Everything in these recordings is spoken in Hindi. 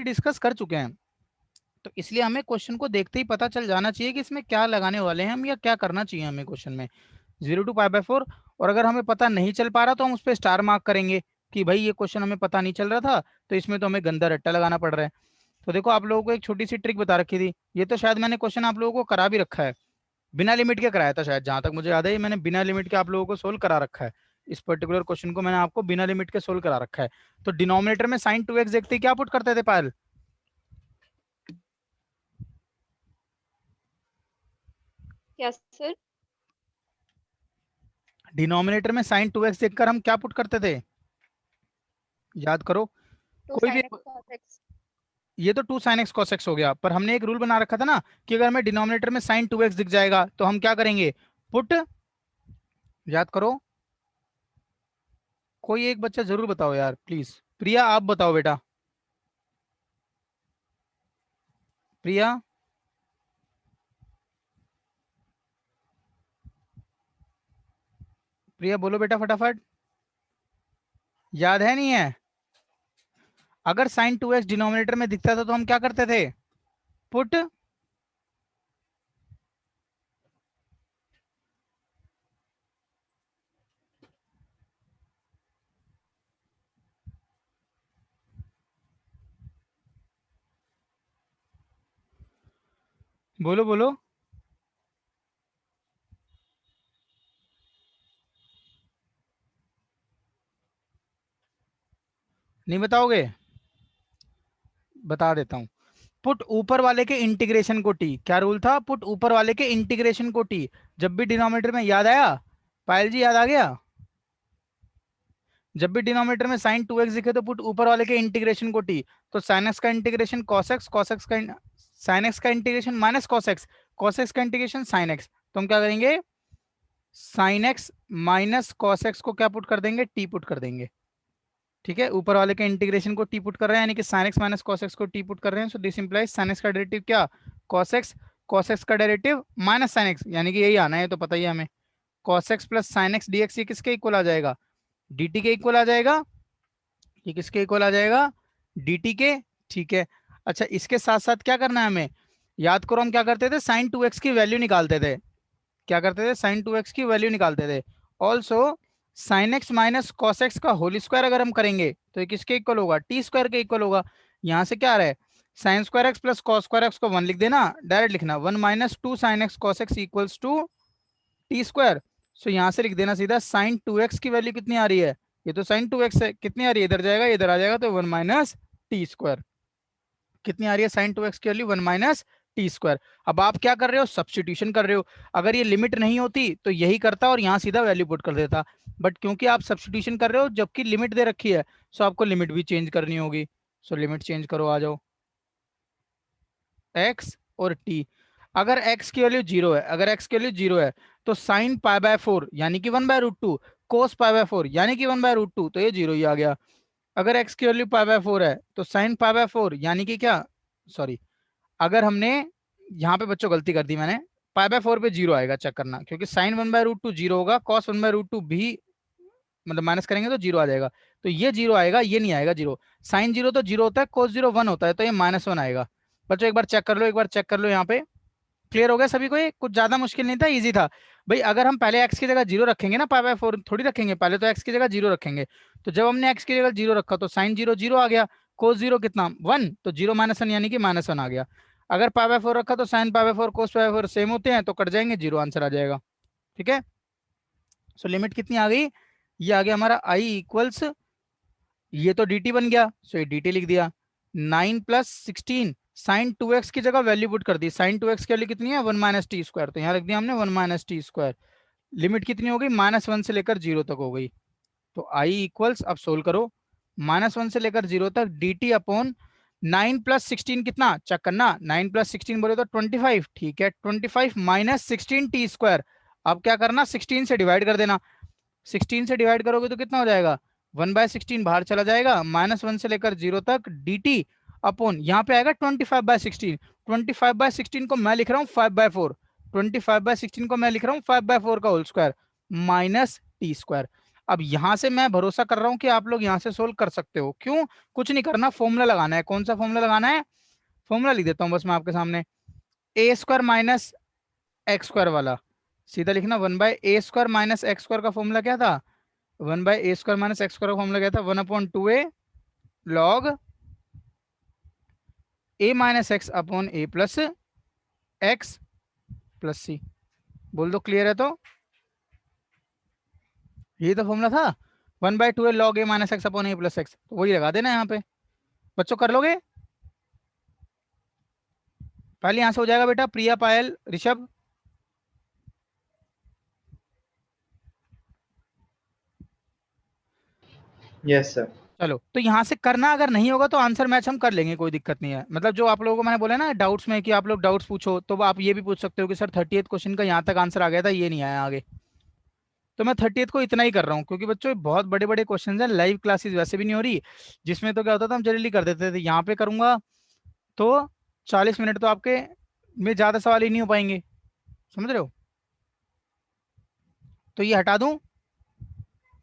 ऑलरेडी डिस्कस कर चुके हैं, तो इसलिए हमें क्वेश्चन को देखते ही पता चल जाना चाहिए कि इसमें क्या लगाने वाले हैं हम या क्या करना चाहिए हमें क्वेश्चन में। 0 to π/4, और अगर हमें पता नहीं चल पा रहा तो हम उस पर स्टार मार्क करेंगे कि भाई ये क्वेश्चन हमें पता नहीं चल रहा था, तो इसमें तो हमें गंदा रट्टा लगाना पड़ रहा है। तो देखो आप लोगों को एक छोटी सी ट्रिक बता रखी थी, ये तो शायद मैंने क्वेश्चन आप लोगों को करा भी रखा है, बिना लिमिट के कराया था शायद, जहां तक मुझे याद है ये मैंने बिना लिमिट के आप लोगों को सोल्व करा रखा है। इस पर्टिकुलर क्वेश्चन को मैंने आपको बिना लिमिट के सोल्व करा रखा है। तो डिनोमिनेटर में साइन 2x देखते ही क्या पुट करते थे पायल? क्या सर? डिनोमिनेटर में साइन 2x देखकर हम क्या पुट करते थे, याद करो। 2 कोई भी, sin x cos x। ये तो 2 sin x cos x हो गया, पर हमने एक रूल बना रखा था ना कि अगर हमें डिनोमिनेटर में साइन 2x दिख जाएगा तो हम क्या करेंगे, पुट, याद करो। कोई एक बच्चा जरूर बताओ यार प्लीज, प्रिया आप बताओ बेटा, प्रिया, प्रिया बोलो बेटा फटाफट, याद है नहीं है? अगर साइन 2x डिनोमिनेटर में दिखता था तो हम क्या करते थे, पुट, बोलो बोलो, नहीं बताओगे? बता देता हूं। पुट ऊपर वाले के इंटीग्रेशन को टी, क्या रूल था, पुट ऊपर वाले के इंटीग्रेशन को टी। जब भी डिनोमिनेटर में, याद आया पायल जी, याद आ गया? जब भी डिनोमिनेटर में साइन 2x दिखे तो पुट ऊपर वाले के इंटीग्रेशन को टी। तो साइन एक्स का integration cos x, cos x का साइन एक्स का integration minus cos x, cos x का इंटीग्रेशन साइन एक्स। तो हम क्या करेंगे, sine x minus cos x को क्या पुट कर देंगे, टी पुट कर देंगे। ठीक है, ऊपर वाले के इंटीग्रेशन को टी पुट कर रहे हैं, यानी कि sine x minus cos x को टी पुट कर रहे हैं। So this implies sine x का डेरिवेटिव क्या, कॉस एक्स, कॉस एक्स का डेरिवेटिव माइनस साइन एक्स, यानी कि यही आना है, तो पता ही है हमें। Cos X plus sine X D X ये किसके इक्वल आ जाएगा, dt के इक्वल आ जाएगा। ये किसके इक्वल आ जाएगा, dt के। ठीक है, अच्छा इसके साथ साथ क्या करना है हमें, याद करो हम क्या करते थे, साइन 2x की वैल्यू निकालते थे। क्या करते थे, साइन 2x की वैल्यू निकालते थे। Also sine x minus cos x का होल स्क्वायर अगर हम करेंगे तो ये किसके इक्वल होगा, टी स्क्वायर के इक्वल होगा। यहाँ से क्या आ रहा है, sine square x plus cos square x को 1 लिख देना, डायरेक्ट लिखना 1 minus 2 sine x cos x equals to t square. So यहाँ से लिख देना सीधा, साइन 2x की वैल्यू कितनी आ रही है, ये तो साइन 2x है, कितनी आ रही है, इधर जाएगा इधर आ जाएगा, तो 1 माइनस टी स्क्वायर। कितनी आ रही है साइन 2x की वैल्यू, 1 माइनस टी स्क्वायर। अब आप क्या कर रहे हो, सब्सटीट्यूशन कर रहे हो। अगर ये लिमिट नहीं होती तो यही करता और यहाँ सीधा वैल्यू पुट कर देता, बट क्योंकि आप सब्सटीट्यूशन कर रहे हो जबकि लिमिट दे रखी है, सो आपको लिमिट भी चेंज करनी होगी। सो लिमिट चेंज करो, आ जाओ, एक्स और टी। अगर x की वैल्यू जीरो है, अगर x की वैल्यू जीरो है तो साइन π/4 यानी कि 1/√2, कोस π/4 यानी कि 1/√2, तो ये जीरो ही आ गया। अगर x की वैल्यू π/4 है तो साइन π/4 यानी कि क्या, सॉरी, अगर हमने यहाँ पे बच्चों गलती कर दी मैंने, π/4 पे जीरो आएगा, चेक करना, क्योंकि साइन 1/√2 जीरो होगा, कॉस 1/√2 भी, मतलब माइनस करेंगे तो जीरो आ जाएगा। तो ये जीरो आएगा, ये नहीं आएगा जीरो। साइन जीरो तो जीरो होता है, कोस जीरो 1 होता है, तो ये -1 आएगा। बच्चों एक बार चेक कर लो, एक बार चेक कर लो यहाँ पे। क्लियर हो गया सभी को, ये कुछ ज्यादा मुश्किल नहीं था, इजी था। भाई अगर हम पहले x की जगह जीरो रखेंगे ना, π/4 थोड़ी रखेंगे, पहले तो x की जगह जीरो रखेंगे। तो जब हमने x की जगह जीरो रखा तो साइन जीरो जीरो आ गया, कोस जीरो कितना 1, तो जीरो -1 यानी कि -1 आ गया। अगर π/4 रखा तो साइन π/4 कोस π/4 सेम होते हैं, तो कट जाएंगे, जीरो आंसर आ जाएगा। ठीक है, सो लिमिट कितनी आ गई, ये आ गया हमारा i इक्वल्स, ये तो dt बन गया, सो ये dt लिख दिया। 9 प्लस 16 साइन 2x की जगह वैल्यू पुट कर दी, साइन 2x की वैल्यू कितनी है, 1 माइनस टी स्क्वायर, तो यहाँ रख दिया हमने 1 माइनस टी स्क्वायर। लिमिट कितनी हो गई, -1 से लेकर जीरो तक हो गई। तो i इक्वल्स, अब सोल्व करो, -1 से लेकर जीरो तक dt अपॉन 9 प्लस 16 कितना, चेक करना, 9 प्लस 16 बोले तो 25, ठीक है, 25 माइनस 16 टी स्क्वायर। अब क्या करना, 16 से डिवाइड कर देना, 16 से डिवाइड करोगे तो कितना हो जाएगा, 1/16 बाहर चला जाएगा, -1 से लेकर जीरो तक dt अपॉन, यहाँ पे आएगा 25/16, 25/16 को मैं लिख रहा हूँ 5/4, 25/16 को मैं लिख रहा हूँ 5/4 का whole square minus T square. अब यहाँ से मैं भरोसा कर रहा हूँ कि आप लोग यहाँ से सोल्व कर सकते हो। क्यों? कुछ नहीं करना, फॉर्मूला लगाना है। कौन सा फॉर्मूला लगाना है? फॉर्मूला लिख देता हूँ बस मैं आपके सामने। A square minus x square वाला सीधा लिखना, 1/a² माइनस एक्स स्क्वायर का फॉर्मूला क्या था? 1/a² माइनस एक्स स्क्वायर का फॉर्मूला क्या था? 1/2a log a minus x upon a plus x plus c. बोल दो क्लियर है तो? यही तो फॉर्मूला था, 1/2a log a minus x upon a plus x. तो वही लगा देना यहाँ पे। बच्चों कर लोगे? पहले यहाँ से हो जाएगा बेटा, प्रिया, पायल, ऋषभ। Yes sir. चलो, तो यहाँ से करना, अगर नहीं होगा तो आंसर मैच हम कर लेंगे, कोई दिक्कत नहीं है। मतलब जो आप लोगों को मैंने बोला ना डाउट्स में कि आप लोग डाउट्स पूछो, तो आप ये भी पूछ सकते हो कि सर 38 क्वेश्चन का यहाँ तक आंसर आ गया था, ये नहीं आया आगे। तो मैं 38 को इतना ही कर रहा हूँ, क्योंकि बच्चों ये बहुत बड़े बड़े क्वेश्चन हैं, लाइव क्लासेस वैसे भी नहीं हो रही, जिसमें तो क्या होता था हम जल्दी कर देते थे। यहाँ पे करूंगा तो 40 मिनट तो आपके में ज्यादा सवाल ही नहीं हो पाएंगे, समझ रहे हो? तो ये हटा दूं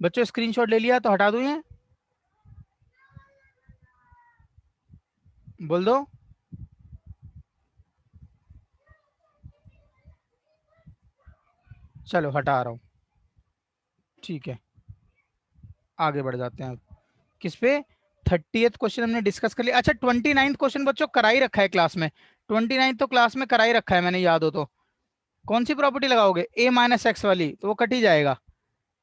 बच्चों? स्क्रीनशॉट ले लिया तो हटा दूं ये? बोल दो। चलो हटा रहा हूँ, ठीक है। आगे बढ़ जाते हैं अब। किस पे? 38 क्वेश्चन हमने डिस्कस कर लिया। अच्छा, 29 क्वेश्चन बच्चों करा ही रखा है क्लास में। 29 तो क्लास में करा ही रखा है मैंने, याद हो तो। कौन सी प्रॉपर्टी लगाओगे? ए माइनस एक्स वाली, तो वो कट ही जाएगा।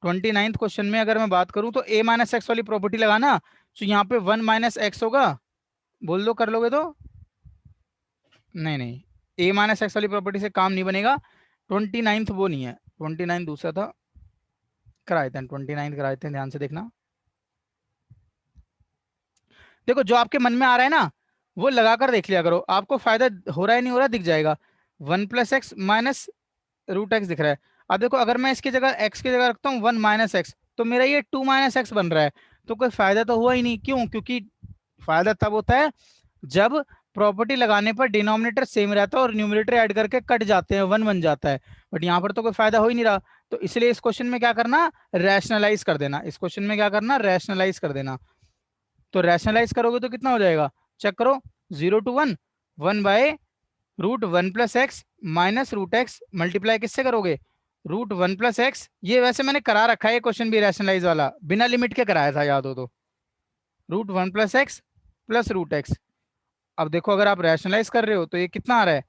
29 क्वेश्चन में अगर मैं बात करूं तो ए माइनस एक्स वाली प्रॉपर्टी लगाना, तो यहाँ पे 1 - x होगा। बोल दो कर लोगे तो? नहीं नहीं, ए माइनस एक्स वाली प्रॉपर्टी से काम नहीं बनेगा। 29 वो नहीं है, 29 दूसरा था, कराए थे 29 कराए थे, ध्यान से देखना। देखो जो आपके मन में आ रहा है ना, वो लगा कर देख लिया करो, आपको फायदा हो रहा है नहीं हो रहा दिख जाएगा। 1 + x माइनस रूट एक्स दिख रहा है। अब देखो, अगर मैं इसकी जगह x की जगह रखता हूँ 1 - x, तो मेरा ये 2 - x बन रहा है। तो कोई फायदा तो हुआ ही नहीं। क्यों? क्योंकि फायदा तब होता है जब प्रॉपर्टी लगाने पर डिनोमिनेटर सेम रहता है और न्यूमरेटर ऐड करके कट जाते हैं, 1 बन जाता है। बट यहाँ पर तो कोई फायदा हो ही नहीं रहा। तो इसलिए इस क्वेश्चन में क्या करना? रैशनलाइज कर देना। इस क्वेश्चन में क्या करना? रैशनलाइज कर देना। तो रैशनलाइज करोगे तो कितना हो जाएगा? चेक करो। 0 to 1, 1/√1 + x minus root X, multiply किससे करोगे? √1 + x। ये वैसे मैंने करा रखा है, ये क्वेश्चन भी रैशनलाइज वाला बिना लिमिट के कराया था, याद हो तो। √1 + x प्लस रूट एक्स। अब देखो, अगर आप रैशनलाइज कर रहे हो तो ये कितना आ रहा है?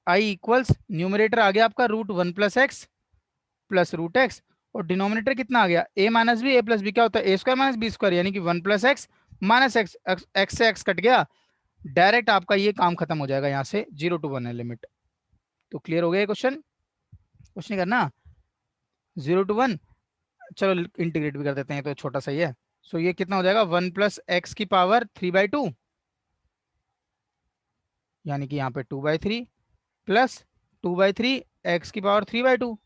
आई इक्वल्स, न्यूमरेटर आ गया आपका √1 + x प्लस रूट एक्स, और डिनोमिनेटर कितना आ गया? a minus B, a plus B क्या होता है? a² माइनस बी स्क्वायर, यानी कि 1 + x माइनस एक्स। एक्स से एक्स कट गया, डायरेक्ट आपका ये काम खत्म हो जाएगा। यहाँ से 0 to 1 है लिमिट। तो क्लियर हो गया ये क्वेश्चन? कुछ नहीं करना। 0 to 1, चलो इंटीग्रेट भी कर देते हैं, तो छोटा सा ही है। सो ये कितना हो जाएगा? 1 + x⁵ यानी कि यहाँ पे 2/3 प्लस 2/3 x⁵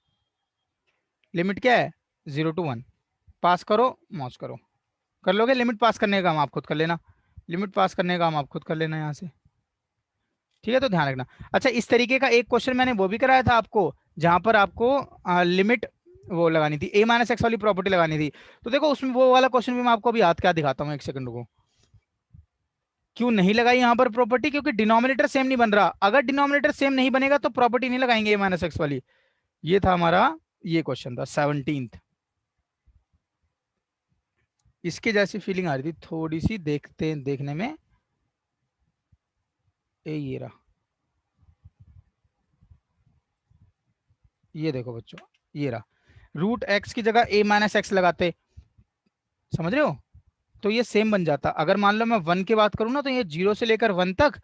लिमिट क्या है? 0 to 1। पास करो, मौज करो। कर लोगे? लिमिट पास करने का काम आप खुद कर लेना, लिमिट पास करने का काम आप खुद कर लेना यहाँ से, ठीक है? तो ध्यान रखना। अच्छा, इस तरीके का एक क्वेश्चन मैंने वो भी कराया था आपको, जहां पर आपको लिमिट वो लगानी थी, a - x वाली प्रॉपर्टी लगानी थी। तो देखो उसमें वो वाला क्वेश्चन भी मैं आपको अभी याद क्या दिखाता हूँ, एक सेकंड को। क्यों नहीं लगाई यहाँ पर प्रॉपर्टी? क्योंकि डिनोमिनेटर सेम नहीं बन रहा। अगर डिनोमिनेटर सेम नहीं बनेगा तो प्रॉपर्टी नहीं लगाएंगे a - x वाली। ये था हमारा, ये क्वेश्चन था 17th। इसके जैसी फीलिंग आ रही थी थोड़ी सी देखने में। ये रहा, ये देखो बच्चों, ये रहा। √x की जगह a - x लगाते, समझ रहे हो? तो ये सेम बन जाता। अगर मान लो मैं 1 की बात करूं ना, तो ये 0 से लेकर 1 तक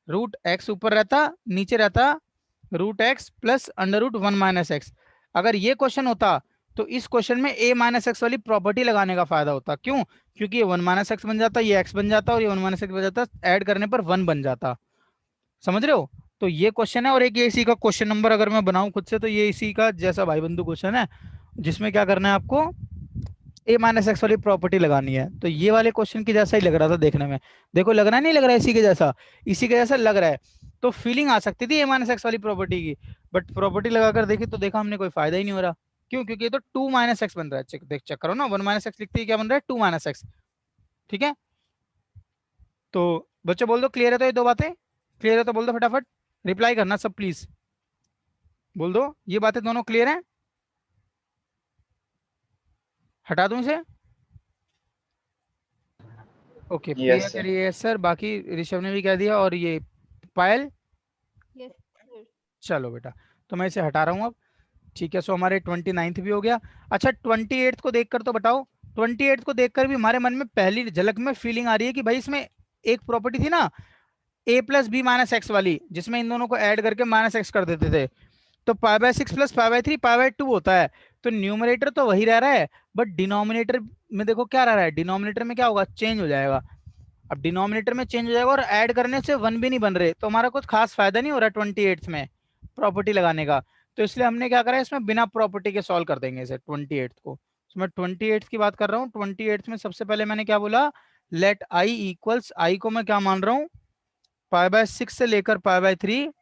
√x ऊपर रहता, नीचे रहता √x प्लस √1 - x। अगर ये क्वेश्चन होता तो इस क्वेश्चन में a - x वाली प्रॉपर्टी लगाने का फायदा होता। क्यों? क्योंकि ये 1 - x बन जाता, ये x बन जाता, और ये 1 - x बन जाता, ऐड करने पर 1 बन जाता। समझ रहे हो? तो ये क्वेश्चन है। और एक ये इसी का क्वेश्चन नंबर अगर मैं बनाऊं खुद से, तो ये इसी का जैसा भाई बंधु क्वेश्चन है, जिसमें क्या करना है आपको? a - x वाली प्रॉपर्टी लगानी है। तो ये वाले क्वेश्चन की जैसा ही लग रहा था देखने में। देखो लग रहा है, नहीं लग रहा है? इसी के जैसा, इसी के जैसा लग रहा है। तो फीलिंग आ सकती थी a - x वाली प्रॉपर्टी की, बट प्रॉपर्टी लगाकर देखी तो देखा हमने कोई फायदा ही नहीं हो रहा। क्यों? क्योंकि ये तो 2 माइनस एक्स बन रहा है। चेक करो ना, 1 माइनस एक्स लिखते ही क्या बन रहा है? 2 माइनस एक्स। ठीक है, तो बच्चों बोल दो क्लियर है? तो ये दो बातें क्लियर है तो बोल दो फटाफट, रिप्लाई करना सब प्लीज, बोल दो ये बातें दोनों क्लियर हैं? हटा दूं इसे? ओके, प्रिया यस कह सर। रही है सर, बाकी ऋषभ ने भी कह दिया, और ये पायल। Yes, sir. चलो बेटा, तो मैं इसे हटा रहा हूँ अब। ठीक है, सो हमारे 29th भी हो गया। अच्छा, 28th को देखकर तो बताओ, 28th को देखकर भी हमारे मन में पहली झलक में फीलिंग आ रही है कि भाई इसमें एक प्रॉपर्टी थी ना, ए प्लस बी माइनस एक्स वाली, जिसमें इन दोनों को ऐड करके माइनस एक्स कर देते थे। तो pi by 6 plus pi by 3 pi by 2 होता है। तो न्यूमरेटर तो वही रह रहा है, बट डिनोमिनेटर में देखो क्या रह रहा है, डिनोमिनेटर में क्या होगा, चेंज हो जाएगा। अब डिनोमिनेटर में चेंज हो जाएगा और ऐड करने से वन भी नहीं बन रहे, तो हमारा कुछ खास फायदा नहीं हो रहा 28th में प्रॉपर्टी लगाने का। तो इसलिए हमने क्या करा है, इसमें बिना प्रॉपर्टी के सॉल्व कर देंगे इसे 28th को। तो मैं 28th की बात कर रहा हूँ। 28th में सबसे पहले मैंने क्या बोला, लेट आई इक्वल्स, आई को मैं क्या मान रहा हूँ, पाई बाय 6 से लेकर pi by 3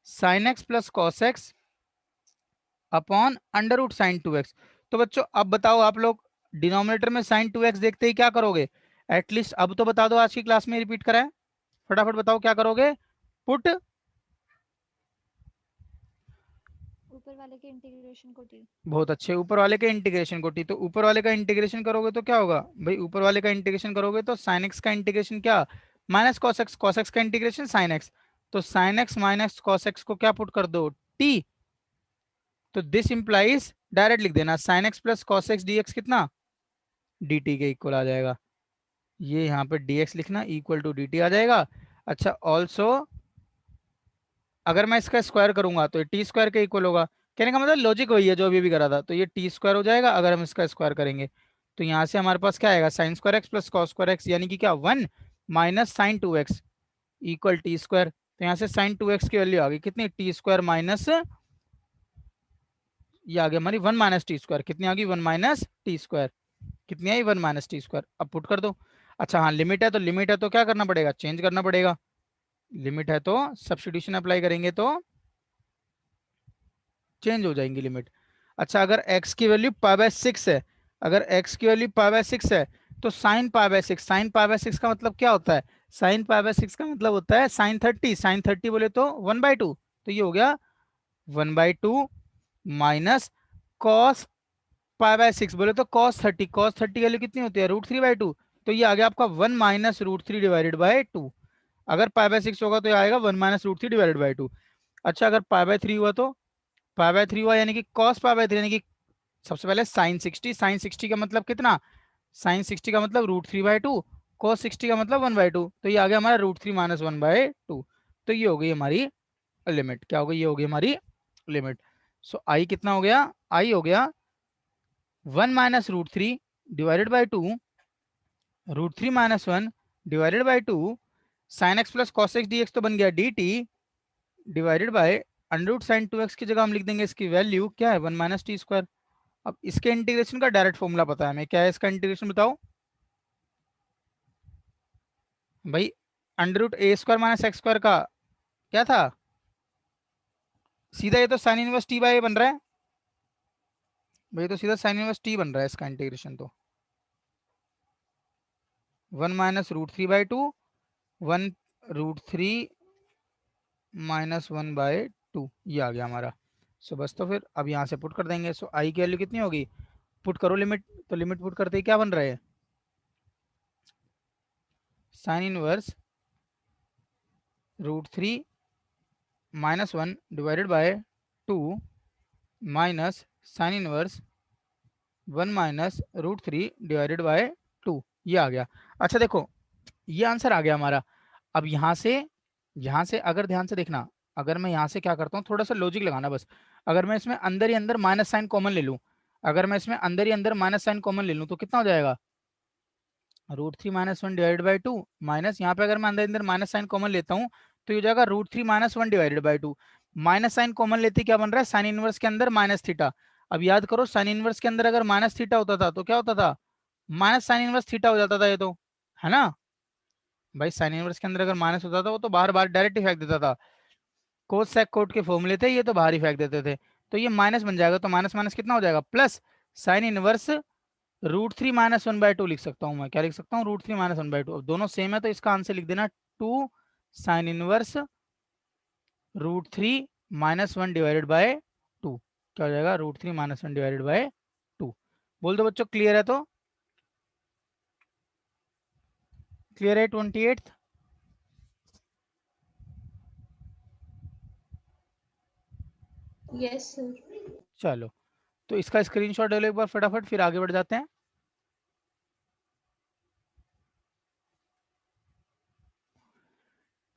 sine X plus cos X upon under root sine 2x। तो बच्चों अब बताओ आप लोग, डिनोमिनेटर में साइन 2x देखते ही क्या करोगे? एटलीस्ट अब तो बता दो, आज की क्लास में रिपीट करा है, फटाफट बताओ क्या करोगे? पुट, ऊपर वाले के इंटीग्रेशन को टी। बहुत अच्छे, ऊपर वाले के इंटीग्रेशन को टी। तो ऊपर वाले का इंटीग्रेशन करोगे तो क्या होगा भाई, ऊपर वाले का इंटीग्रेशन करोगे तो साइन एक्स का इंटीग्रेशन क्या, minus cos x, cos x का इंटीग्रेशन साइन एक्स। तो sine x minus cos x को क्या पुट कर दो, टी। तो दिस इंप्लाइज, डायरेक्ट लिख देना, sign X plus cos X D x कितना, डी टी के इक्वल आ जाएगा। ये यहाँ पे dx लिखना इक्वल टू डी टी आ जाएगा। अच्छा, ऑल्सो अगर मैं इसका स्क्वायर करूंगा तो ये टी स्क्वायर के इक्वल होगा। कहने का मतलब लॉजिक वही है जो अभी भी करा था, तो ये टी स्क्वायर हो जाएगा अगर हम इसका स्क्वायर करेंगे। तो यहाँ से हमारे पास क्या आएगा, sine square x plus cos square X, यानी कि क्या, 1 minus sine 2x equal T square. तो यहाँ से साइन 2x की वैल्यू आ गई कितनी, टी स्क्वायर माइनस, ये आ गई हमारी 1 माइनस टी स्क्वायर, कितनी आ गई, 1 माइनस टी स्क्वायर, कितनी आई, 1 माइनस टी स्क्वायर। अब पुट कर दो। अच्छा हाँ, लिमिट है तो, लिमिट है तो क्या करना पड़ेगा, चेंज करना पड़ेगा। लिमिट है तो सब्स्टिट्यूशन अप्लाई करेंगे तो चेंज हो जाएंगी लिमिट। अच्छा, अगर x की वैल्यू पाई बाय 6 है, अगर x की वैल्यू पाई बाय 6 है, तो sine pi by 6, sine pi by 6 का मतलब क्या होता है, साइन पाई बाय 6 का मतलब होता है साइन 30, साइन 30 बोले तो 1/2। तो ये हो गया 1/2 माइनस कॉस पाई बाय 6 बोले तो कॉस 30, कॉस 30 की वैल्यू कितनी होती है, √3/2। तो ये आ गया आपका 1 माइनस √3 डिवाइडेड बाय 2। अगर पाई बाय 6 होगा तो ये आएगा 1 माइनस √3 डिवाइडेड बाय 2। अच्छा, अगर पाई बाय 3 हुआ तो, पाई बाय 3 हुआ यानी कि कॉस पाई बाय 3, यानी कि सबसे पहले साइन 60, साइन 60 का मतलब कितना, साइन 60 का मतलब √3/2, कॉस 60 का मतलब 1/2। तो ये आ गया हमारा √3 माइनस 1/2। तो ये हो गई हमारी लिमिट, क्या हो गई, ये हो गई हमारी लिमिट। सो आई कितना हो गया, आई हो गया 1 minus √3 divided by 2, √3 minus 1 divided by 2, sine X plus cos X D X तो बन गया D T, divided by under root sine 2x की जगह हम लिख देंगे इसकी वैल्यू क्या है, 1 माइनस टी स्क्वायर। अब इसके इंटीग्रेशन का डायरेक्ट फॉर्मूला पता है हमें, क्या है इसका इंटीग्रेशन बताओ भाई, अंडर रूट ए स्क्वायर माइनस एक्स स्क्वायर का क्या था, सीधा ये तो साइन इनवर्स टी बाई ए बन रहा है भाई, तो सीधा साइन इनवर्स टी बन रहा है इसका इंटीग्रेशन। तो 1 माइनस √3/2, 1 √3 माइनस 1/2, ये आ गया हमारा। सो बस, तो फिर अब यहाँ से पुट कर देंगे। सो आई की वैल्यू कितनी होगी, पुट करो लिमिट। तो लिमिट पुट करते ही क्या बन रहा है, sine inverse √3 minus 1 divided by 2 minus sine inverse 1 minus √3 divided by 2, ये आ गया। अच्छा देखो, ये आंसर आ गया हमारा। अब यहाँ से अगर ध्यान से देखना, अगर मैं यहाँ से क्या करता हूँ, थोड़ा सा लॉजिक लगाना बस। अगर मैं इसमें अंदर ही अंदर माइनस साइन कॉमन ले लूँ, अगर मैं इसमें अंदर ही अंदर माइनस साइन कॉमन ले लूँ तो कितना हो जाएगा, √3 माइनस 1 डिवाइडेड बाई 2 माइनस, यहाँ पे अगर मैं अंदर अंदर माइनस साइन कॉमन लेता हूँ तो ये हो जाएगा √3 minus 1 divided by 2। Minus sine common लेते ही क्या बन रहा है, साइन इनवर्स के अंदर माइनस थीटा। अब याद करो, साइन इनवर्स के अंदर अगर माइनस थीटा होता था तो क्या होता था, माइनस साइन इनवर्स थीटा हो जाता था ये तो, है ना भाई। साइन इनवर्स के अंदर अगर माइनस होता था वो तो बाहर बाहर डायरेक्ट ही फेंक देता था, कोस सेक कोट के फॉर्मूले थे ये तो बाहर ही फेंक देते थे। तो ये माइनस बन जाएगा, तो माइनस माइनस कितना हो जाएगा, प्लस साइन इनवर्स √3 - 1/2 लिख सकता हूँ मैं। क्या लिख सकता हूँ, √3 - 1/2। अब दोनों सेम है तो इसका आंसर लिख देना 2 sin 1 √3 - 1/2। क्या हो जाएगा, √3 - 1/2। बोल दो बच्चों, क्लियर है? तो क्लियर है 28th? Yes sir. चलो, तो इसका स्क्रीनशॉट ले लो एक बार फटाफट, फिर आगे बढ़ जाते हैं।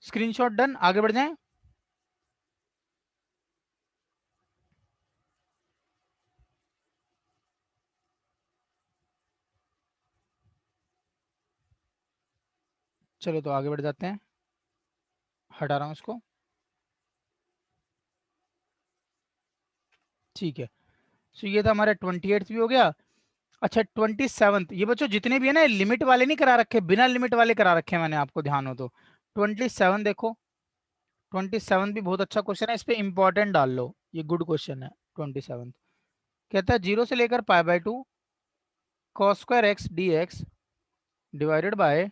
स्क्रीनशॉट डन, आगे बढ़ जाएं। चलो, तो आगे बढ़ जाते हैं, हटा रहा हूँ इसको। ठीक है, सो ये था हमारा 28th भी हो गया। अच्छा, 27th, ये बच्चों जितने भी है ना, लिमिट वाले नहीं करा रखे, बिना लिमिट वाले करा रखे हैं मैंने, आपको ध्यान हो तो। 27 देखो, 27 भी बहुत अच्छा क्वेश्चन है, इस पे इंपॉर्टेंट डाल लो, ये गुड क्वेश्चन है। 27 कहता है 0 से लेकर π/2 cos² x dx divided by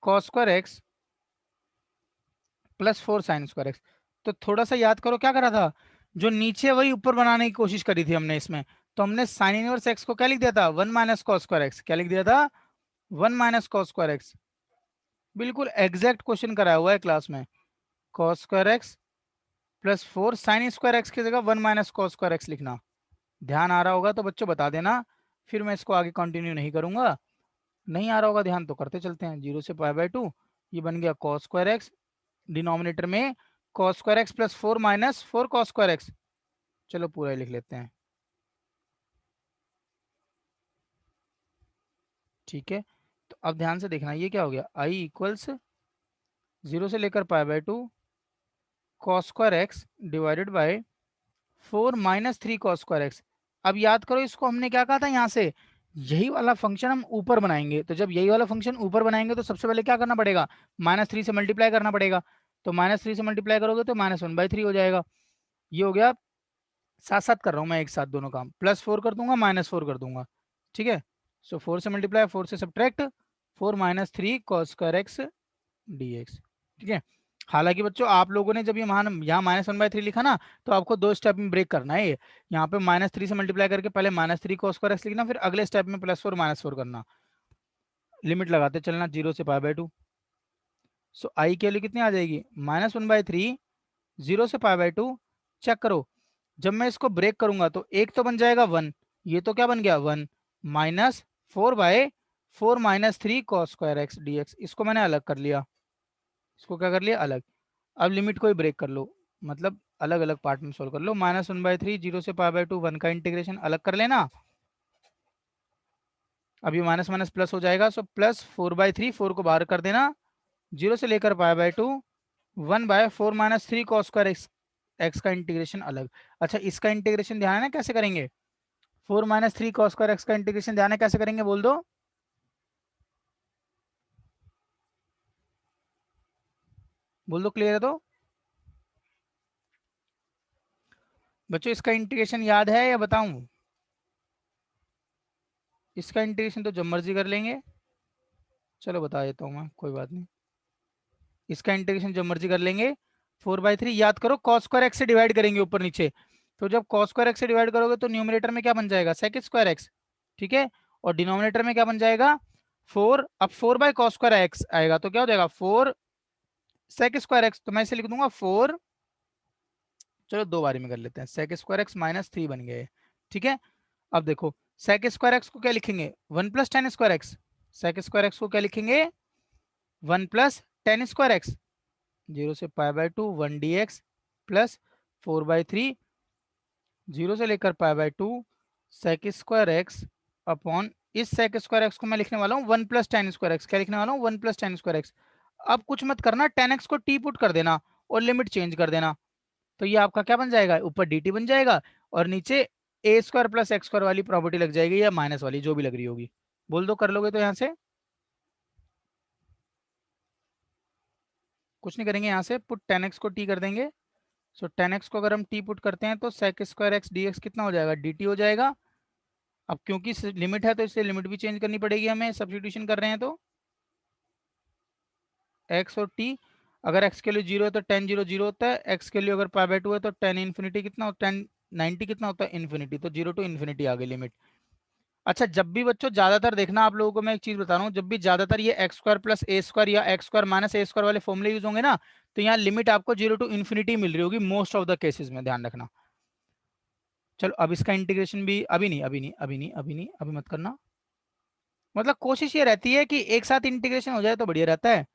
cos² x +4 sin²x। तो थोड़ा सा याद करो क्या करा था, जो नीचे वही ऊपर बनाने की कोशिश करी थी हमने इसमें। तो हमने साइन इनवर्स एक्स को क्या लिख दिया था, 1 - cos²x। क्या लिख दिया था, 1 - cos²x। बिल्कुल एग्जैक्ट क्वेश्चन कराया हुआ है क्लास में। cos²x +4 sin² x की जगह 1 - cos²x लिखना। ध्यान आ रहा होगा तो बच्चों बता देना, फिर मैं इसको आगे कंटिन्यू नहीं करूंगा। नहीं आ रहा होगा ध्यान तो करते चलते हैं। 0 से π/2, ये बन गया cos²x, डिनोमिनेटर में cos²x +4 - 4 cos²x। चलो पूरा ही लिख लेते हैं, ठीक है। तो अब ध्यान से देखना, ये क्या हो गया, i इक्वल्स 0 से लेकर π/2 cos² x divided by 4 - 3 cos²x। अब याद करो, इसको हमने क्या कहा था यहाँ से, यही वाला फंक्शन हम ऊपर बनाएंगे। तो जब यही वाला फंक्शन ऊपर बनाएंगे तो सबसे पहले क्या करना पड़ेगा, -3 से मल्टीप्लाई करना पड़ेगा। तो -3 से मल्टीप्लाई करोगे तो -1/3 हो जाएगा। ये हो गया, साथ साथ कर रहा हूँ मैं एक साथ दोनों काम, +4 कर दूंगा, -4 कर दूंगा, ठीक है। सो 4 से मल्टीप्लाई, 4 से सब्ट्रैक्ट, 4 - 3 cos²x dx, ठीक है। हालांकि बच्चों आप लोगों ने जब ये मान यहाँ -1/3 लिखा ना, तो आपको दो स्टेप में ब्रेक करना है ये। यहाँ पे -3 से मल्टीप्लाई करके पहले -3 cos² x लिखना, फिर अगले स्टेप में +4 -4 करना। लिमिट लगाते चलना 0 से π/2। सो आई के लिए कितनी आ जाएगी, -1/3, 0 से π/2। चेक करो, जब मैं इसको ब्रेक करूंगा तो एक तो बन जाएगा 1, ये तो क्या बन गया 1, -4/4 - 3 cos²x dx, इसको मैंने अलग कर लिया। इसको क्या कर लिया, अलग। अब लिमिट को ही ब्रेक कर लो, मतलब अलग अलग पार्ट में सोल्व कर लो। -1/3, 0 से π/2, 1 का इंटीग्रेशन अलग कर लेना। अब ये माइनस माइनस प्लस हो जाएगा, सो +4/3, 4 को बाहर कर देना। 0 से लेकर π/2, 1/4 - 3 cos²x का इंटीग्रेशन अलग। अच्छा, इसका इंटीग्रेशन ध्यान है ना कैसे करेंगे, 4 - 3 cos²x का इंटीग्रेशन ध्यान है कैसे करेंगे, बोल दो, बोल दो, क्लियर है? तो बच्चों इसका इंटीग्रेशन याद है या बताऊं? इसका इंटीग्रेशन तो जब मर्जी कर लेंगे। चलो बता देता हूँ मैं, कोई बात नहीं। इसका इंटीग्रेशन जब मर्जी कर लेंगे। 4/3 याद करो, cos²x से डिवाइड करेंगे ऊपर नीचे। तो जब cos²x से डिवाइड करोगे तो न्यूमरेटर में क्या बन जाएगा, sec²x, ठीक है। और डिनोमिनेटर में क्या बन जाएगा, 4। अब 4/cos²x आएगा तो क्या हो जाएगा, 4 sec²x। तो मैं इसे लिख दूंगा 4, चलो दो बारी में कर लेते हैं, sec²x -3 बन गए, ठीक है। अब देखो, sec²x को क्या लिखेंगे, 1 + tan²x। sec²x को क्या लिखेंगे, 1 + tan²x। 0 से π/2 1 dx +4/3, 0 से लेकर π/2 sec²x अपॉन, इस sec²x को मैं लिखने वाला हूँ 1 + tan²x। क्या लिखने वाला हूँ, 1 + tan²x। अब कुछ मत करना, tan x को t पुट कर देना और लिमिट चेंज कर देना। तो ये आपका क्या बन जाएगा, ऊपर dt बन जाएगा और नीचे a² + x² वाली प्रॉपर्टी लग जाएगी, या माइनस वाली जो भी लग रही होगी। बोल दो, कर लोगे तो यहाँ से कुछ नहीं करेंगे, यहाँ से पुट tan x को t कर देंगे सो 10x को अगर हम t पुट करते हैं तो sec स्क्वायर x dx कितना हो जाएगा, dt हो जाएगा। अब क्योंकि लिमिट है तो इससे लिमिट भी चेंज करनी पड़ेगी हमें, सब्स्टिट्यूशन कर रहे हैं तो x और t, अगर x के लिए 0 है तो tan 0 0 होता है, x के लिए अगर पाई बाय 2 है तो tan इन्फिनिटी कितना होता है, tan 90 कितना होता है, इन्फिनिटी। तो 0 टू इन्फिनिटी आ गई लिमिट। अच्छा, जब भी बच्चों ज्यादातर देखना, आप लोगों को मैं एक चीज बता रहा हूँ, जब भी ज्यादातर ये एक्स स्क्वायर प्लस ए स्क्वायर या एक्स स्क्वायर माइनस ए स्क्वायर वाले फॉर्मूले यूज होंगे ना, तो यहाँ लिमिट आपको 0 टू इन्फिनिटी मिल रही होगी मोस्ट ऑफ द केसेस में, ध्यान रखना। चलो अब इसका इंटीग्रेशन भी, अभी नहीं अभी नहीं अभी नहीं अभी नहीं अभी मत करना। मतलब कोशिश ये रहती है कि एक साथ इंटीग्रेशन हो जाए तो बढ़िया रहता है,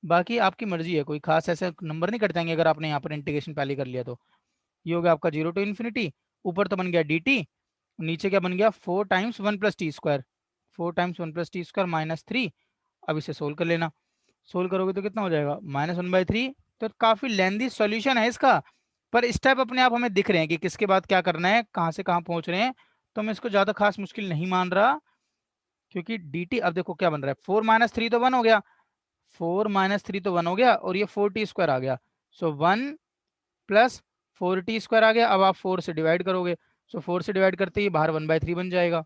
बाकी आपकी मर्जी है, कोई खास ऐसे नंबर नहीं कट जाएंगे अगर आपने यहाँ पर इंटीग्रेशन पहले कर लिया तो। ये हो गया आपका 0 टू इन्फिनिटी, ऊपर तो बन गया dt, नीचे क्या बन गया 4 times 1 plus T square, 4 times 1 plus T square -3। अब इसे सोल्व कर लेना, सोल्व करोगे तो कितना हो जाएगा -1/3। तो काफी लेंदी सॉल्यूशन है इसका, पर स्टेप अपने आप हमें दिख रहे हैं कि किसके बाद क्या करना है, कहाँ से कहाँ पहुंच रहे हैं। तो मैं इसको ज्यादा खास मुश्किल नहीं मान रहा, क्योंकि dt अब देखो क्या बन रहा है, 4 - 3 तो 1 हो गया, 4 - 3 तो 1 हो गया, और ये 4t² आ गया। सो 1 + 4t² आ गया। अब आप 4 से डिवाइड करोगे, सो 4 से डिवाइड करते ही बाहर 1/3 बन जाएगा।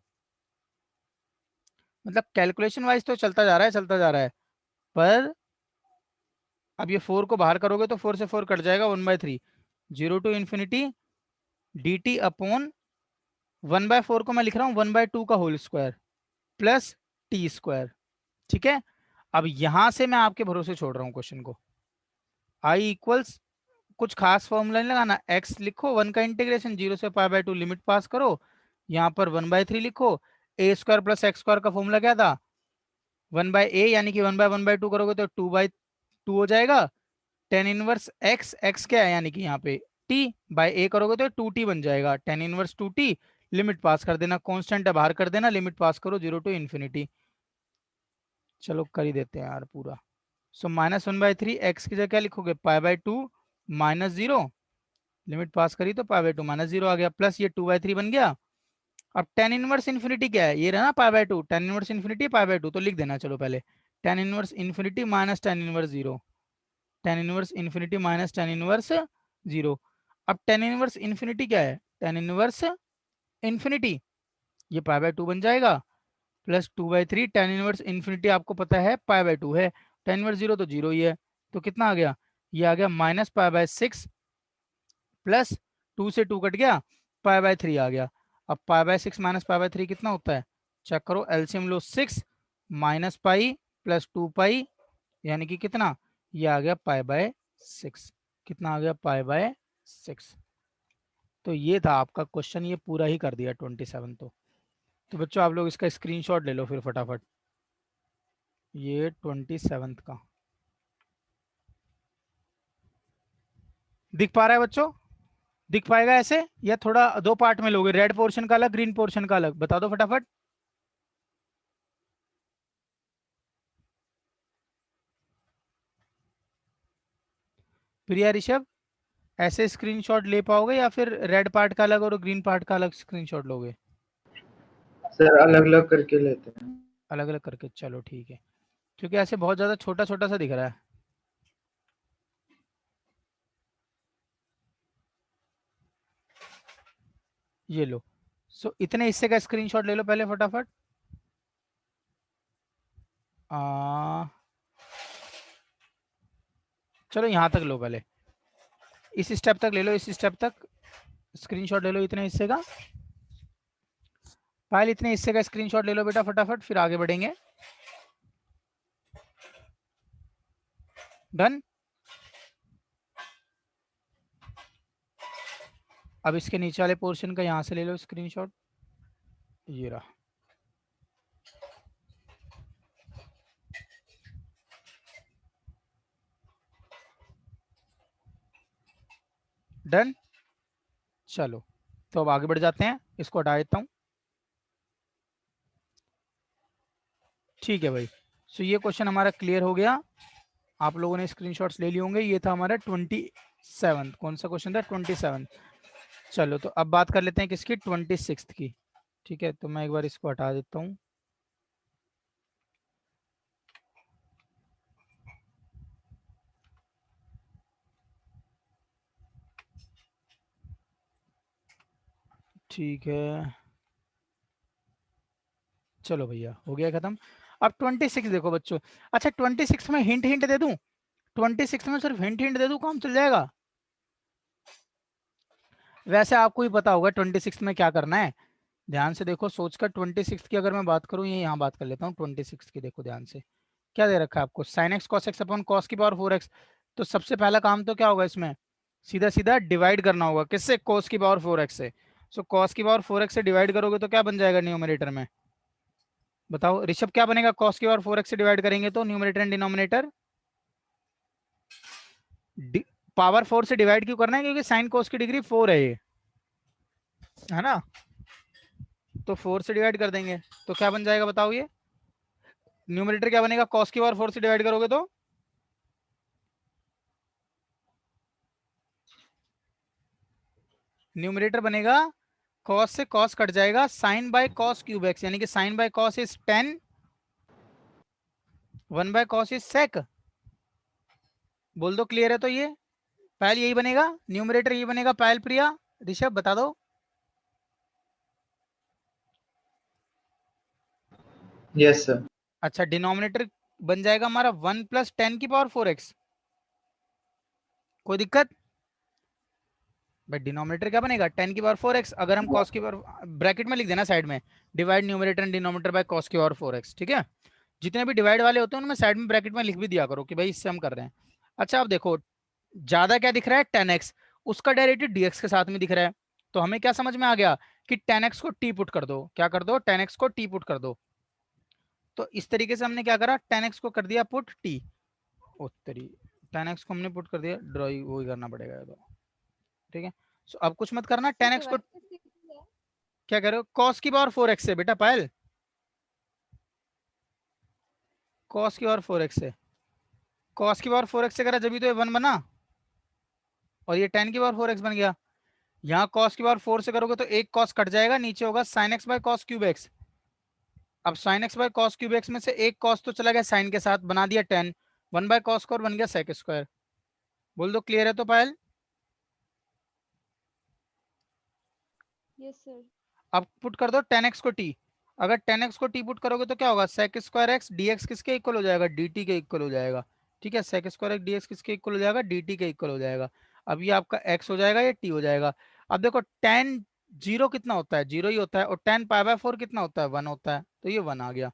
मतलब कैलकुलेशन वाइज तो चलता जा रहा है, चलता जा रहा है, पर अब ये 4 को बाहर करोगे तो 4 से 4 कट जाएगा, 1/3। 0 टू इन्फिनिटी dt अपॉन 1/4 को मैं लिख रहा हूँ 1/2 का होल स्क्वायर प्लस t²। ठीक है, अब यहां से मैं आपके भरोसे छोड़ रहा हूँ क्वेश्चन को। आई इक्वल्स, कुछ खास फॉर्मूला नहीं लगाना, x लिखो, 1 का इंटीग्रेशन 0 से π/2 लिमिट पास करो, यहाँ पर 1/3 लिखो। ए स्क्वायर प्लस एक्स स्क्वायर का फॉर्मूला क्या था, 1/a, यानी कि 1/1/2 करोगे तो 2/2 हो जाएगा। टेन इनवर्स एक्स, एक्स क्या है यानी कि यहाँ पे t, बाय ए करोगे तो 2t बन जाएगा, टेन इनवर्स 2t। लिमिट पास कर देना, कांस्टेंट है बाहर कर देना, लिमिट पास करो 0 टू इन्फिनिटी। चलो कर ही देते हैं यार पूरा। सो -1/3, एक्स की जगह क्या लिखोगे, π/2 -0, लिमिट पास करी तो π/2 -0 आ गया, प्लस ये 2/3 बन गया। अब टेन इनवर्स इन्फिनिटी क्या है, ये रहा ना π/2, टेन इनवर्स इन्फिनिटी π/2, तो लिख देना चलो पहले, tan inverse infinity minus tan inverse zero, tan inverse infinity minus tan inverse zero. अब टेन इनवर्स इन्फिनिटी क्या है, टेन इनवर्स इन्फिनिटी, ये π/2 बन जाएगा, प्लस 2/3, टेन इनवर्स इन्फिनिटी आपको पता है π/2 है, टेन इनवर्स जीरो तो जीरो ही है, तो कितना आ गया, ये आ गया -π/6, प्लस 2 से 2 कट गया, π/3 आ गया। अब π/6 माइनस π/3 कितना होता है, चेक करो, एलसीएम लो, 6 माइनस पाई प्लस 2 पाई, यानी कि कितना, ये आ गया π/6। कितना आ गया, π/6। तो ये था आपका क्वेश्चन, ये पूरा ही कर दिया 27। तो बच्चों आप लोग इसका स्क्रीनशॉट ले लो फिर फटाफट, ये 27 का दिख पा रहा है बच्चों, दिख पाएगा ऐसे, या थोड़ा दो पार्ट में लोगे, रेड पोर्शन का अलग ग्रीन पोर्शन का अलग, बता दो फटाफट। प्रिया ऋषभ, ऐसे स्क्रीनशॉट ले पाओगे या फिर रेड पार्ट का अलग और ग्रीन पार्ट का अलग स्क्रीनशॉट लोगे, सर अलग अलग करके लेते हैं। अलग अलग करके, चलो ठीक है, क्योंकि ऐसे बहुत ज्यादा छोटा छोटा सा दिख रहा है। ये लो, सो इतने हिस्से का स्क्रीनशॉट ले लो पहले फटाफट। आ, चलो यहाँ तक लो पहले, इस स्टेप तक ले लो, इस स्टेप तक स्क्रीनशॉट ले लो इतने हिस्से का। पायल इतने हिस्से का स्क्रीनशॉट ले लो बेटा फटाफट, फिर आगे बढ़ेंगे। डन। अब इसके नीचे वाले पोर्शन का यहाँ से ले लो स्क्रीनशॉट, ये रहा। डन। चलो तो अब आगे बढ़ जाते हैं, इसको हटा देता हूँ। ठीक है भाई, सो ये क्वेश्चन हमारा क्लियर हो गया, आप लोगों ने स्क्रीनशॉट्स ले लिए होंगे। ये था हमारा 27, कौन सा क्वेश्चन था, 27। चलो तो अब बात कर लेते हैं किसकी, 26 की। ठीक है, तो मैं एक बार इसको हटा देता हूँ। ठीक है, चलो भैया हो गया खत्म। अब 26 देखो बच्चों। अच्छा 26 में हिंट हिंट दे दूं, 26 में सिर्फ हिंट हिंट दे दूं काम चल जाएगा? वैसे आपको ही पता होगा 26 में क्या करना है। ध्यान से देखो सोचकर, 26 की अगर मैं बात करूं, ये यहाँ बात कर लेता हूँ 26 की। देखो ध्यान से, क्या दे रखा है आपको, sign x cos X upon cos की पावर 4x। तो सबसे पहला काम तो क्या होगा इसमें, सीधा सीधा डिवाइड करना होगा, किससे, कोस की पावर 4x से। सो कॉस की पावर 4x से डिवाइड करोगे तो क्या बन जाएगा न्यूमरेटर में, बताओ ऋषभ क्या बनेगा, कॉस की पावर 4x से डिवाइड करेंगे तो न्यूमरेटर एंड डिनोमिनेटर। पावर 4 से डिवाइड क्यों करना है, क्योंकि साइन कोस की डिग्री 4 है ये, है ना। तो 4 से डिवाइड कर देंगे तो क्या बन जाएगा बताओ, ये न्यूमरेटर क्या बनेगा, कॉस की पावर 4 से डिवाइड करोगे तो न्यूमरेटर बनेगा, कॉस से कॉस कट जाएगा, sine by cos cube X, यानी कि sine by cos is 10, 1 by cos is sec. बोल दो क्लियर है तो ये पायल यही बनेगा, न्यूमरेटर यही बनेगा। पायल प्रिया ऋषभ बता दो। Yes sir. अच्छा डिनोमिनेटर बन जाएगा हमारा 1 प्लस 10 की पावर 4x। कोई दिक्कत भाई, डिनोमिनेटर क्या बनेगा 10 की पावर 4x। अगर हम कॉस की पावर ब्रैकेट में लिख देना साइड में, divide numerator and denominator by cos की पावर 4x, ठीक है। जितने भी डिवाइड वाले होते हैं उनमें साइड में ब्रैकेट में लिख भी दिया करो कि भाई इससे हम कर रहे हैं। अच्छा अब देखो, ज्यादा क्या दिख रहा है 10x, उसका डेरिवेटिव dx के साथ में दिख रहा है। तो हमें क्या समझ में आ गया कि 10x को t पुट कर दो, क्या कर दो 10x को t पुट कर दो। तो इस तरीके से हमने क्या करा, 10x को कर दिया पुट t, उत्तरी 10x को हमने पुट कर दिया, ड्रॉ वो ही करना पड़ेगा ये तो, ठीक है। सो अब कुछ मत करना, 10x को क्या कह रहे हो, cos की पावर 4x से बेटा पायल, cos की पावर 4x से, cos की पावर 4x से करा जब तो ये 1 बना, और ये 10 की पावर 4x बन गया। यहाँ cos की पावर 4 से करोगे तो एक cos कट जाएगा, नीचे होगा sin x by cos cube x। अब sin x by cos cube x में से एक cos तो चला गया sin के साथ, बना दिया 10, 1 बाय cos स्क्वायर बन गया sec स्क्वायर। बोल दो क्लियर है तो पायल। Yes sir. अब पुट कर दो 10x को t, अगर 10x को t पुट करोगे तो क्या होगा, sec स्क्वायर x dx किसके इक्वल हो जाएगा, dt के इक्वल हो जाएगा, ठीक है। sec स्क्वायर x dx किसके इक्वल हो जाएगा, dt के इक्वल हो जाएगा। अब ये आपका x हो जाएगा, ये t हो जाएगा। अब देखो tan 0 कितना होता है, 0 ही होता है, और tan पाई बाय 4 कितना होता है, 1 होता है, तो ये 1 आ गया,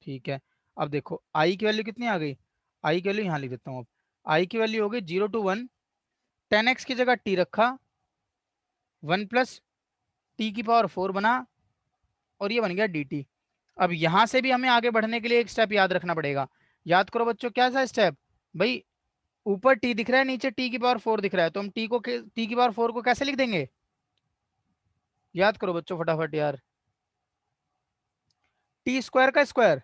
ठीक है। अब देखो i की वैल्यू कितनी आ गई, i की वैल्यू यहाँ लिख देता हूँ। अब i की वैल्यू हो गई 0 to 1, 10x की जगह t रखा, 1 प्लस टी की पावर 4 बना, और ये बन गया dt। अब यहां से भी हमें आगे बढ़ने के लिए एक स्टेप याद रखना पड़ेगा। याद करो बच्चों, क्या सा स्टेप भाई, ऊपर t दिख रहा है, नीचे t की पावर 4 दिख रहा है, तो हम t की पावर 4 को कैसे लिख देंगे, याद करो बच्चों फटाफट यार, टी स्क्वायर का स्क्वायर।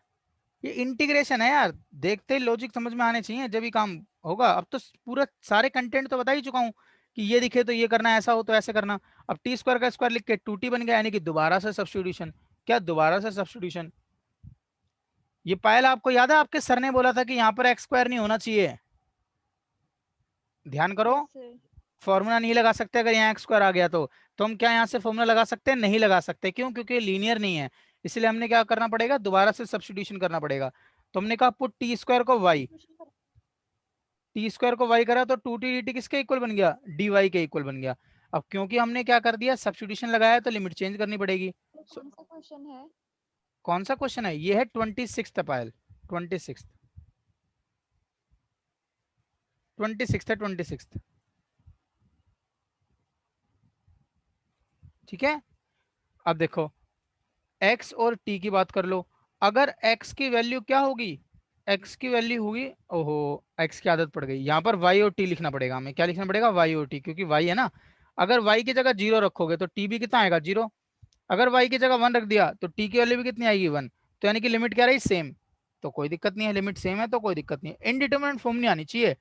ये इंटीग्रेशन है यार, देखते ही लॉजिक समझ में आने चाहिए जब भी काम होगा। अब तो पूरा सारे कंटेंट तो बता ही चुका हूँ कि ये दिखे तो ये करना, ऐसा हो तो ऐसे करना। अब टी स्क्वायर का स्क्वायर लिख के 2t बन गया, यानी कि दोबारा से सब्स्टिट्यूशन। क्या दोबारा से सब्स्टिट्यूशन, ये पायल आपको याद है आपके सर ने बोला था कि यहाँ पर एक्स स्क्वायर नहीं होना चाहिए, ध्यान करो। Yes sir. फॉर्मूला नहीं लगा सकते अगर यहाँ एक्स स्क्वायर आ गया तो हम क्या यहाँ से फॉर्मूला लगा सकते हैं, नहीं लगा सकते, क्यों, क्योंकि लीनियर नहीं है। इसलिए हमने क्या करना पड़ेगा, दोबारा से सब्स्टिट्यूशन करना पड़ेगा। तो हमने कहा पुट टी स्क्वायर को वाई, टी स्क्वायर को वाई करा तो 2t dt किसके इक्वल बन गया, dy के इक्वल बन गया। अब क्योंकि हमने क्या कर दिया, सब्स्टिट्यूशन लगाया, तो लिमिट चेंज करनी पड़ेगी। तो So, कौन सा क्वेश्चन है? कौन सा क्वेश्चन है, ये है 26 पायल, 26 26 है, 26, ठीक है। अब देखो x और t की बात कर लो, अगर x की वैल्यू क्या होगी, x की वैल्यू होगी, ओहो x की आदत पड़ गई, यहाँ पर y और t लिखना पड़ेगा हमें, क्या लिखना पड़ेगा, y और t, क्योंकि y है ना। अगर y की जगह 0 रखोगे तो t भी कितना आएगा, 0। अगर y की जगह 1 रख दिया तो t की वैल्यू भी कितनी आएगी, 1। तो यानी कि लिमिट क्या रही, सेम। तो कोई दिक्कत नहीं है, लिमिट सेम है तो कोई दिक्कत नहीं है, इनडिटरमिनेट फॉर्म नहीं आनी चाहिए,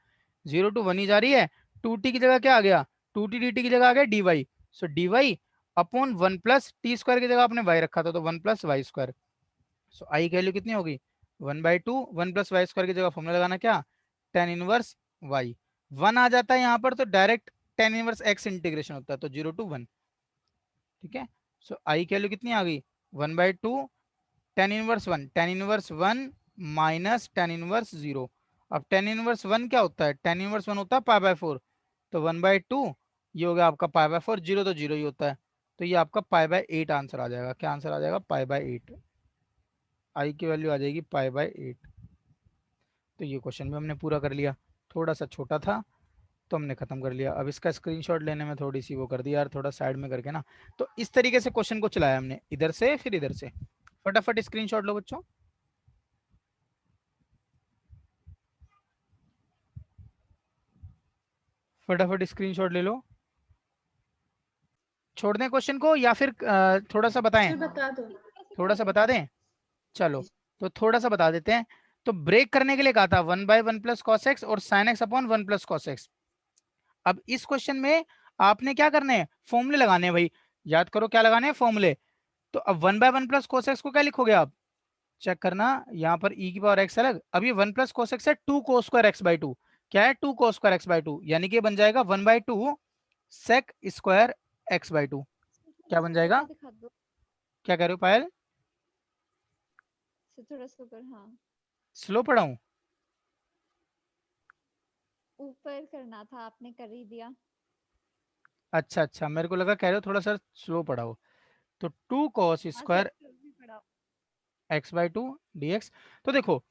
0 to 1 ही जा रही है। 2t की जगह क्या आ गया, 2t dt की जगह आ गया dy, सो dy upon 1 plus T square की जगह आपने y रखा था तो 1 प्लस वाई स्क्वायर। सो आई की वैल्यू कितनी होगी, 1/2, 1 प्लस वाई स्क्वायर की जगह फॉर्मूला लगाना क्या, tan इनवर्स y। 1 आ जाता है यहाँ पर तो direct tan inverse x integration होता है, तो 0 to 1, ठीक है। सो आई की वैल्यू कितनी आ गई 1/2 tan 1 माइनस tan 1 0। अब tan 1 क्या होता है, tan 1 होता है π/4, तो 1/2 ये हो गया आपका π/4, 0 तो 0 ही होता है, तो ये आपका π/8 आंसर आ जाएगा। क्या आंसर आ जाएगा, π/8। आई की वैल्यू आ जाएगी π/8। तो ये क्वेश्चन भी हमने पूरा कर लिया, थोड़ा सा छोटा था तो हमने खत्म कर लिया। अब इसका स्क्रीनशॉट लेने में थोड़ी सी वो कर दी यार, थोड़ा साइड में करके ना। तो इस तरीके से क्वेश्चन को चलाया हमने, इधर से फिर इधर से। फटाफट स्क्रीनशॉट लो बच्चों। फटाफट स्क्रीनशॉट ले लो। छोड़ दें क्वेश्चन को या फिर थोड़ा सा बताएं? बता दो। थोड़ा सा बता दें, चलो तो थोड़ा सा बता देते हैं। तो ब्रेक करने के लिए कहा था 1/1 प्लस कॉस एक्स और sine x upon 1 plus cos x. अब इस क्वेश्चन में आपने क्या करने हैं, फॉर्मूले लगाने हैं भाई। याद करो क्या लगाने हैं, फॉर्मूले। तो अब 1/1 प्लस कोस एक्स को क्या लिखोगे आप, चेक करना, यहाँ पर e की पावर x अलग। अब ये 1 प्लस कोस एक्स है 2 कोस स्क्वायर एक्स बाई 2। क्या है 2 कोस स्क्वायर एक्स बाई 2, यानी कि ये बन जाएगा 1/2 सेक स्क्वायर एक्स बाई 2। क्या बन जाएगा, दिखा दो क्या कह रहे हो पायल, थोड़ा सा ऊपर, हाँ स्लो पढ़ाऊं? ऊपर करना था, आपने कर ही दिया। अच्छा अच्छा, मेरे को लगा कह रहे हो थोड़ा सा स्लो पढ़ाओ। तो 2 cos square x by 2 dx। तो देखो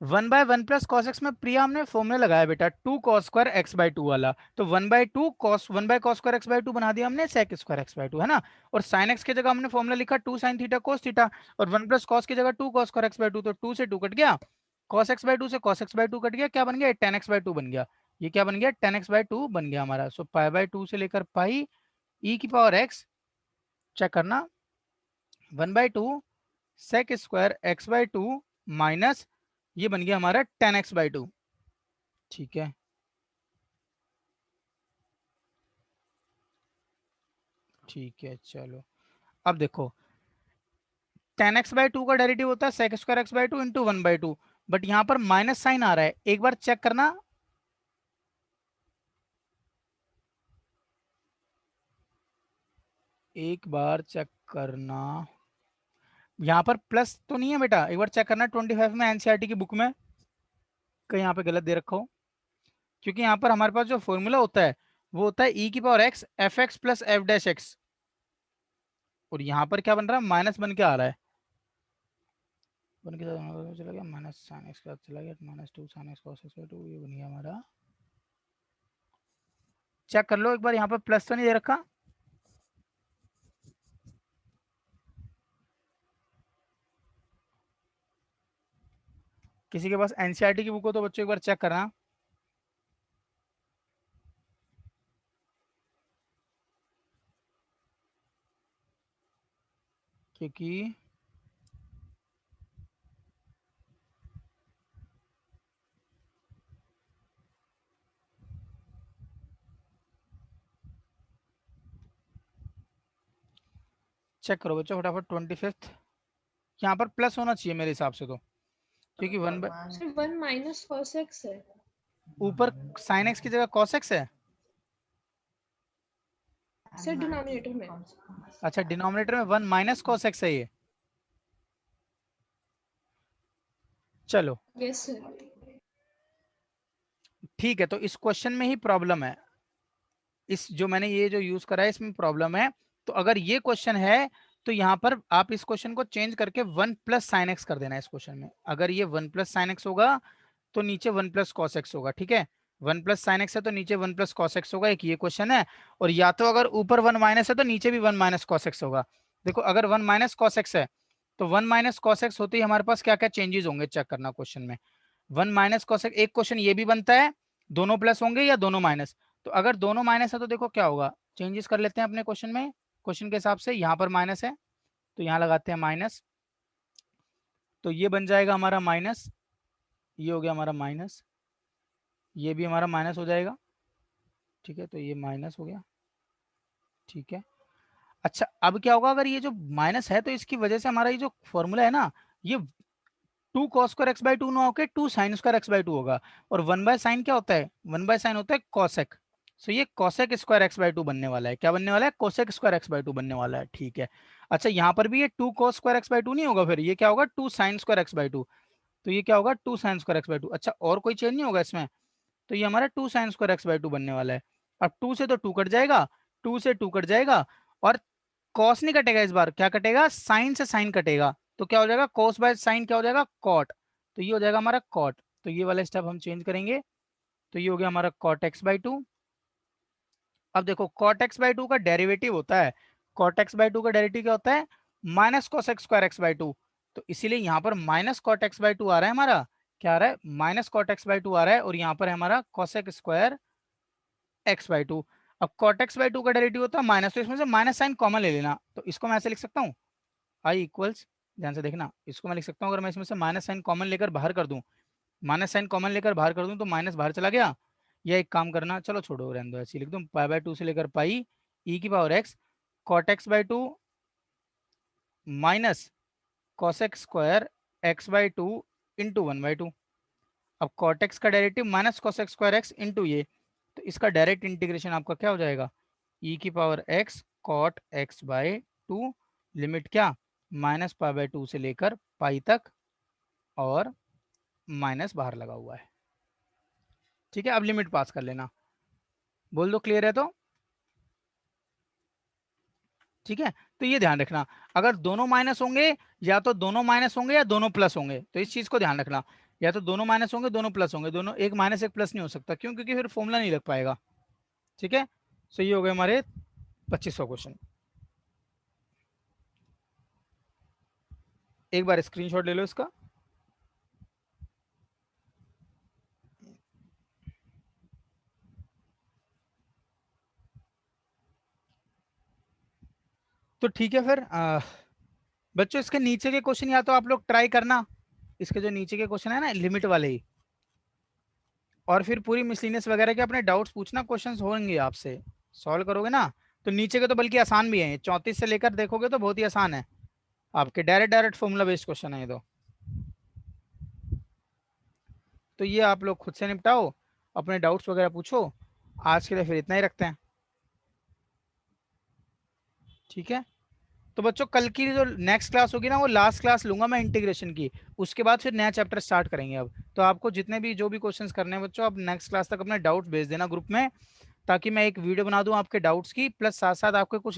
1/1 प्लस कॉस एक्स में प्रिया हमने फॉर्मूला लगाया बेटा 2 कॉस स्क्वायर एक्स बाई 2 वाला। तो 1/2 cos 1/cos square x by 2 बना दिया हमने सेक स्क्वायर एक्स बाई 2, है ना। और साइन एक्स की जगह हमने फॉर्मूला लिखा 2 sin थीटा कोस थीटा, और 1 प्लस कॉस की जगह 2 cos स्क्वायर एक्स बाई 2, तो 2 से 2 कट गया, cos x बाई 2 से cos x बाई 2 कट गया, क्या बन गया tan x बाई 2 बन गया। ये क्या बन गया, tan x बाई 2 बन गया हमारा। सो π/2 से लेकर पाई e की पावर x, चेक करना 1/2 sec square x by 2 minus ये बन गया हमारा tan x बाई 2। ठीक है, ठीक है चलो। अब देखो tan x बाई 2 का डेरिवेटिव होता है sec square x by 2 into 1/2, but यहाँ पर माइनस साइन आ रहा है, एक बार चेक करना। एक बार चेक करना, यहाँ पर प्लस तो नहीं है बेटा, एक बार चेक करना 25 में एनसीईआरटी की बुक में कहीं यहाँ पे गलत दे रखा हो। क्योंकि यहाँ पर हमारे पास जो फॉर्मूला होता है वो होता है e की power x F x plus F dash x, और यहाँ पर क्या बन रहा है, माइनस बन के आ रहा है, बन के चला गया माइनस साइन एक्स का चला गया -2 sine x cos x by 2, ये बन गया हमारा। चेक कर लो एक बार, यहाँ पर प्लस तो नहीं दे रखा। किसी के पास एनसीईआरटी की बुक हो तो बच्चों एक बार चेक करना। क्योंकि चेक करो बच्चों फटाफट 25, यहाँ पर प्लस होना चाहिए मेरे हिसाब से, तो क्योंकि 1 माइनस cos x है। ऊपर साइन एक्स की जगह cos x है। सर डिनोमिनेटर में। अच्छा डिनोमिनेटर में 1 माइनस cos x है ये। चलो यस सर। ठीक है, तो इस क्वेश्चन में ही प्रॉब्लम है, इस जो मैंने ये जो यूज करा है इसमें प्रॉब्लम है। तो अगर ये क्वेश्चन है तो यहाँ पर आप इस क्वेश्चन को चेंज करके 1 प्लस साइन एक्स कर देना है इस क्वेश्चन में। अगर ये 1 प्लस साइन एक्स होगा तो नीचे 1 प्लस कॉस एक्स होगा, ठीक है। 1 प्लस साइन एक्स है तो नीचे 1 प्लस कॉस एक्स होगा, एक ये क्वेश्चन है। और या तो अगर ऊपर 1 माइनस है तो नीचे भी 1 माइनस कॉस एक्स होगा। देखो अगर 1 माइनस कॉस एक्स है तो 1 माइनस कॉस एक्स होते ही हमारे पास क्या क्या चेंजेस होंगे चेक करना क्वेश्चन में। 1 माइनस कॉस एक्स, एक क्वेश्चन ये भी बनता है दोनों प्लस होंगे या दोनों माइनस। तो अगर दोनों माइनस है तो देखो क्या होगा, चेंजेस कर लेते हैं अपने क्वेश्चन में, क्वेश्चन के हिसाब से। यहाँ पर माइनस है तो यहाँ लगाते हैं माइनस, तो ये बन जाएगा हमारा माइनस, ये हो गया हमारा माइनस, ये भी हमारा माइनस हो जाएगा, ठीक है। तो ये माइनस हो गया, ठीक है। अच्छा अब क्या होगा, अगर ये जो माइनस है तो इसकी वजह से हमारा ये जो फॉर्मूला है ना, ये 2 cos स्क्वायर एक्स बाई 2 ना होकर 2 साइन स्क्वायर एक्स बाई 2 होगा। और 1 बाय साइन क्या होता है, 1 बाय साइन होता है कॉसेक। सो ये cosec square x by to बनने वाला है। क्या बनने वाला है? Cosec square x by to बनने वाला है। ठीक है, अच्छा यहाँ पर भी ये 2 cos square x by to नहीं होगा, फिर ये क्या होगा? 2 sin square x by two. तो ये क्या होगा? 2 sin square x by to. अच्छा और कोई चेंज नहीं होगा इसमें? तो ये हमारा 2 sin square x by to बनने वाला है। अब 2 से तो 2 कट जाएगा, 2 से 2 कट जाएगा, और कॉस नहीं कटेगा इस बार, क्या कटेगा? साइन से साइन कटेगा। तो क्या हो जाएगा? कॉस बाय साइन क्या हो जाएगा? कॉट। तो ये हो जाएगा हमारा कॉट। तो ये वाला स्टेप हम चेंज करेंगे। तो ये हो गया हमारा कॉट एक्स बाई टू। अब देखो कॉट एक्स बाई टू का डेरिवेटिव होता है, कॉट एक्स बाई टू का डेरिवेटिव क्या होता है? Minus cos x square x by two. तो इसीलिए यहाँ पर minus cot x by two आ रहा है हमारा। क्या आ रहा है? Minus cot x by two आ रहा है, और यहाँ पर है हमारा cosec square x by two. अब कॉट एक्स बाई टू का डेरिवेटिव होता है माइनस, तो इसमें से माइनस साइन कॉमन ले लेना। तो इसको मैं ऐसे लिख सकता हूँ, आई इक्वल्स, ध्यान से देखना, इसको मैं लिख सकता हूँ, अगर मैं इसमें से माइनस साइन कॉमन लेकर बाहर कर दूं, माइनस साइन कॉमन लेकर बाहर कर दूं तो माइनस बाहर चला गया। या एक काम करना, चलो छोड़ो रहने दो, ऐसे ही लिख दूं, पाई बाय टू से लेकर पाई ई की power X cot x by two minus cosec square x by two into one by two. अब कॉट एक्स का derivative minus cosec square X into ये, तो इसका डायरेक्ट इंटीग्रेशन आपका क्या हो जाएगा? ई की power X cot x by two, limit क्या? माइनस पाई बाय टू से लेकर पाई तक, और माइनस बाहर लगा हुआ है। ठीक है, अब लिमिट पास कर लेना, बोल दो क्लियर है तो। ठीक है, तो ये ध्यान रखना, अगर दोनों माइनस होंगे, या तो दोनों माइनस होंगे या दोनों प्लस होंगे, तो इस चीज को ध्यान रखना, या तो दोनों माइनस होंगे दोनों प्लस होंगे, दोनों एक माइनस एक प्लस नहीं हो सकता, क्यों? क्योंकि फिर फॉर्मूला नहीं लग पाएगा। ठीक है, सो ये हो गए हमारे 2500 क्वेश्चन। एक बार स्क्रीनशॉट ले लो इसका। तो ठीक है फिर बच्चों इसके नीचे के क्वेश्चन या तो आप लोग ट्राई करना, इसके जो नीचे के क्वेश्चन है ना लिमिट वाले ही, और फिर पूरी मिसलिनियस वगैरह के अपने डाउट्स पूछना, क्वेश्चंस होंगे आपसे, सॉल्व करोगे ना। तो नीचे के तो बल्कि आसान भी है, 34 से लेकर देखोगे तो बहुत ही आसान है, आपके direct direct formula based question है ये तो ये आप लोग खुद से निपटाओ, अपने डाउट्स वगैरह पूछो। आज के लिए फिर इतना ही रखते हैं। ठीक है, तो बच्चों कल की जो नेक्स्ट क्लास होगी ना, वो लास्ट क्लास लूंगा मैं इंटीग्रेशन की, उसके बाद फिर नया चैप्टर स्टार्ट करेंगे। अब तो आपको जितने भी जो भी क्वेश्चंस करने हैं बच्चों, अब नेक्स्ट क्लास तक अपने डाउट्स भेज देना ग्रुप में, ताकि मैं एक वीडियो बना दूं आपके डाउट्स की, प्लस साथ साथ आपके कुछ